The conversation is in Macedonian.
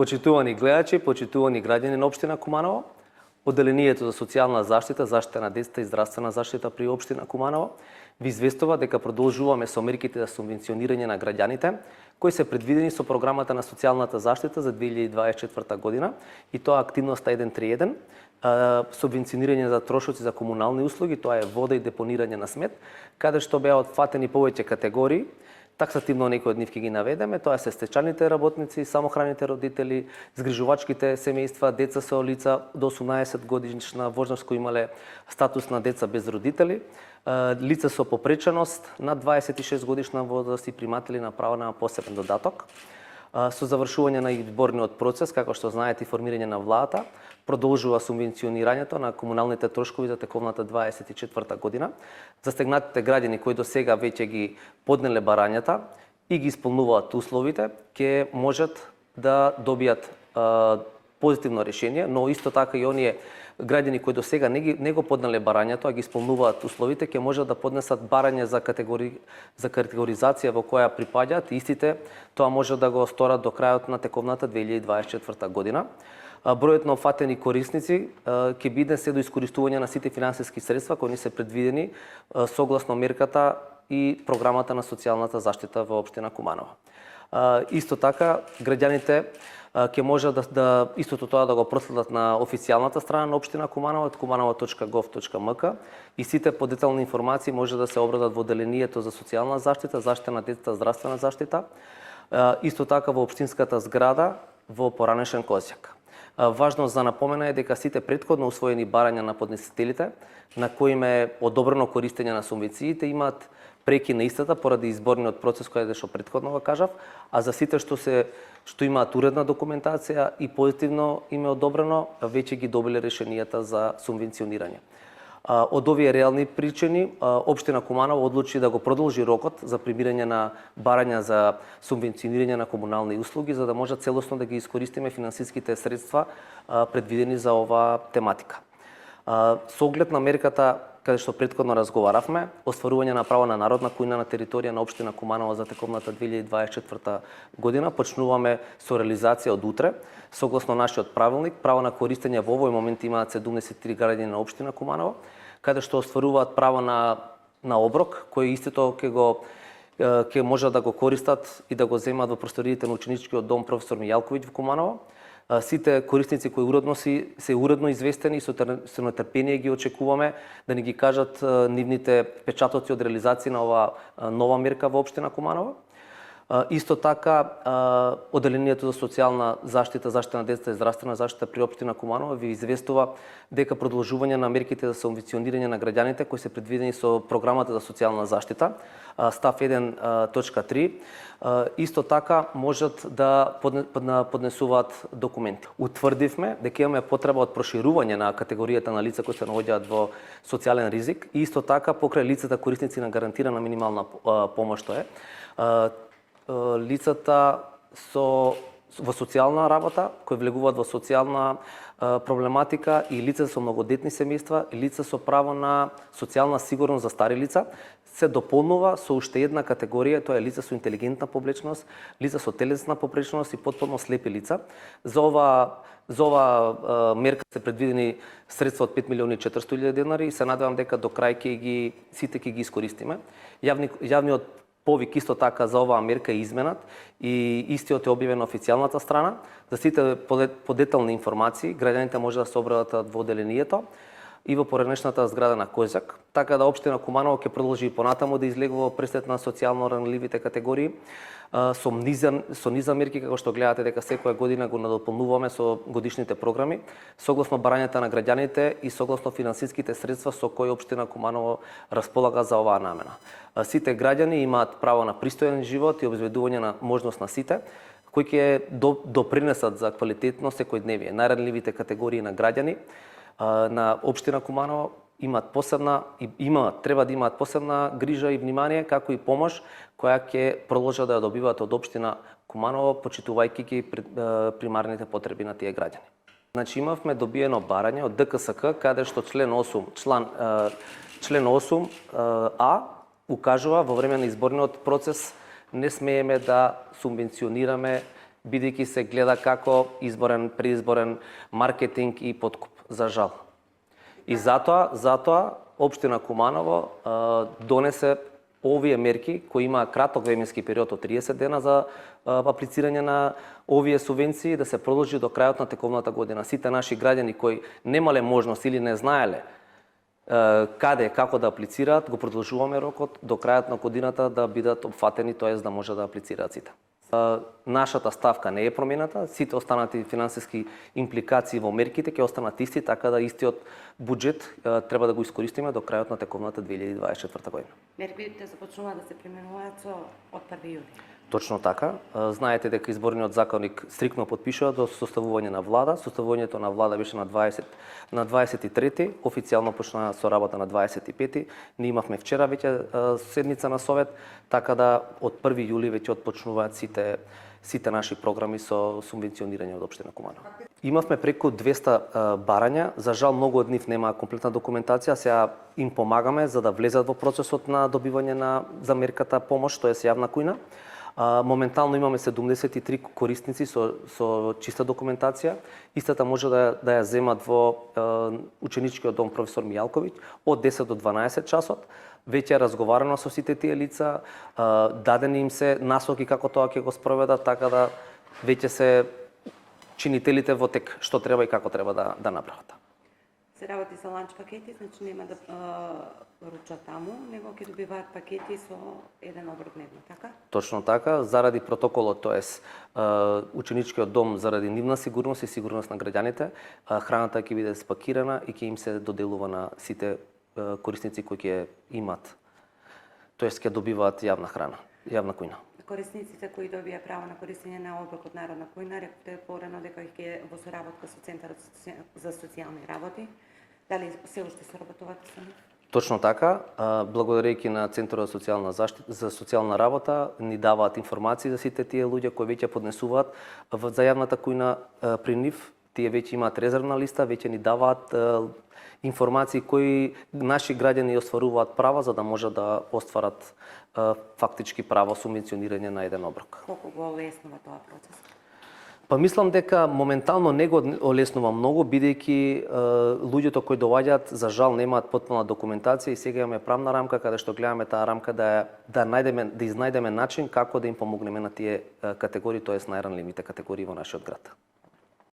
Почитувани гледачи, почитувани граѓани на општина Куманово, Одделението за социјална заштита, заштита на децата и здравствена заштита при општина Куманово ви известува дека продолжуваме со мерките за субвенционирање на граѓаните кои се предвидени со програмата на социјалната заштита за 2024 година и тоа активноста 131, субвенционирање за трошоци за комунални услуги, тоа е вода и депонирање на смет, каде што беа отфатени повеќе категории. Таксативно некои од нив ќе ги наведеме, тоа се стечаните работници, самохраните родители, згрижувачките семејства, деца со лица до 18 годишна возраст кои имале статус на деца без родители, лица со попреченост над 26 годишна возраст и приматели на право на посебен додаток. Со завршување на изборниот процес, како што знаете, и формирање на владата, продолжува субвенционирањето на комуналните трошкови за тековната 24 година. Застегнатите граѓани кои до сега веќе ги поднеле барањата и ги исполнуваат условите, ќе можат да добијат позитивно решение, но исто така и оние граѓани кои до сега не го поднале барањето, а ги исполнуваат условите, ќе можат да поднесат барање за категоризација во која припаѓаат, истите тоа може да го сторат до крајот на тековната 2024 година. Бројот на опфатени корисници ќе биде се до искористување на сите финансиски средства кои не се предвидени согласно мерката и програмата на социјалната заштита во општина Куманово. Исто така, граѓаните ќе може да истото тоа да го проследат на официјалната страна на општина Куманово, kumanovo.gov.mk, и сите подетални информации може да се обрадат во Одделението за социјална заштита, заштита на децата, здравствена заштита, исто така во општинската зграда во поранешен Козјак. Важно за напомена е дека сите претходно усвоени барања на поднесителите, на кои им е одобрено користење на субвенциите, имаат преки на истата поради изборниот процес кој што претходно го кажав, а за сите што имаат уредна документација и позитивно им е одобрено, веќе ги добиле решенијата за субвенционирање. Од овие реални причини, општина Куманово одлучи да го продолжи рокот за прибирање на барања за субвенционирање на комунални услуги, за да може целосно да ги искористиме финансиските средства предвидени за оваа тематика. Со оглед на мерката каде што претходно разговаравме, остварување на право на народна кујна на територија на општина Куманово за тековната 2024 година, почнуваме со реализација од утре. Согласно нашиот правилник, право на користење во овој момент имаат 73 граѓани на општина Куманово, каде што остваруваат право на оброк, кој истото ќе можат да го користат и да го земат во просториите на ученичкиот дом професор Мијалковиќ во Куманово. Сите корисници кои се уредно известени и со нетрпение ги очекуваме да ни ги кажат нивните печатоци од реализација на оваа нова мерка во општина Куманово. Исто така, Одделението за социјална заштита, заштита на децата и здравствена заштита при општина Куманово ви известува дека продолжување на мерките за субвенционирање на граѓаните кои се предвидени со програмата за социјална заштита, став 1.3, исто така можат да поднесуваат документи. Утврдивме дека имаме потреба од проширување на категоријата на лица кои се наоѓаат во социјален ризик и исто така покрај лицата корисници на гарантирана минимална помош, тоа е лицата во социјална работа, кои влегуваат во социјална проблематика и лица со многодетни семејства, и лица со право на социјална сигурност за стари лица, се дополнува со уште една категорија, тоа е лица со интелигентна попречност, лица со телесна попречност и потполно слепи лица. За ова мерка се предвидени средства од 5.400.000 денари и се надевам дека до крај сите ќе ги искористиме. Јавниот повик исто така за оваа мерка е изменат и истиот е објавен на официјалната страна. За сите подетални информации, граѓаните може да се обратат во Одделението и во поранешната зграда на Козјак, така да општина Куманово ќе продолжи и понатаму да излегува пресет на социјално ранливите категории со низа мерки, како што гледате дека секоја година го надополнуваме со годишните програми, согласно барањата на граѓаните и согласно финансиските средства со кои општина Куманово располага за оваа намена. Сите граѓани имаат право на пристоен живот и обезбедување на можност на сите, кои ќе допринесат за квалитетно секојдневие. Најранливите категории на граѓани на општина Куманово треба да имаат посебна грижа и внимание, како и помош која ќе продолжат да ја добиваат од општина Куманово, почитувајќи ги примарните потреби на тие граѓани. Значи имавме добиено барање од ДКСК каде што член 8А укажува во време на изборниот процес не смееме да субвенционираме бидејќи се гледа како изборен, преизборен маркетинг и подкуп, за жал. И затоа општина Куманово донесе овие мерки кои има краток временски период од 30 дена за аплицирање на овие субвенции да се продолжи до крајот на тековната година. Сите наши граѓани кои немале можност или не знаеле каде како да аплицираат, го продолжуваме рокот до крајот на годината да бидат опфатени, тоест да може да аплицираат сите. Нашата ставка не е промената, сите останати финансиски импликации во мерките ќе останат исти, така да истиот буџет треба да го искористиме до крајот на тековната 2024 година. Мерките започнуваат да се применуваат од 1 јули. Точно така. Знаете дека изборниот законник стрикно потпишува до составување на влада. Составувањето на влада беше на 23-ти, официјално почна со работа на 25-ти. Ние имавме вчера веќе седница на совет, така да од 1 јули веќе отпочнуваат сите наши програми со субвенционирање од општина Куманово. Имавме преку 200 барања, за жал многу од нив нема комплетна документација, сега им помагаме за да влезат во процесот на добивање за мерката помош, тоа е јавна кујна. Моментално имаме 73 корисници со чиста документација. Истата може да ја земат во ученичкиот дом професор Мијалковиќ од 10 до 12 часот. Веќе е разговарано со сите тие лица, дадени им се насоки како тоа ќе го спроведат, така да веќе се чинителите во тек што треба и како треба да направат. Се работи за ланч пакети, значи нема да ручат таму, него ќе добиваат пакети со еден оброк дневно, така? Точно така, заради протоколот, тоест ученичкиот дом заради нивна сигурност и сигурност на граѓаните, храната ќе биде спакирана и ќе им се доделува на сите корисници кои ќе имат, тоест ќе добиваат јавна храна, јавна кујна. Корисниците кои добија право на користење на оброк од народна кујна, ректе порано дека ќе во соработка со Центарот за социјални работи, дали се уште соработувате со нив? Точно така, благодарејќи на Центарот за социјална работа, ни даваат информации за сите тие луѓе кои веќе поднесуваат за јавната кујна при нив. Тие веќе имаат резервна листа, веќе ни даваат информации кои наши граѓани остваруваат права за да може да остварат фактички право субвенционирање на еден оброк. Колку го олеснува тоа процес? Па мислам дека моментално не го олеснува многу, бидејќи луѓето кои доаѓаат за жал немаат потпуна документација и сега имаме правна рамка каде што гледаме таа рамка да изнајдеме начин како да им помогнеме на тие категории, тоест најранливите категории во нашиот град.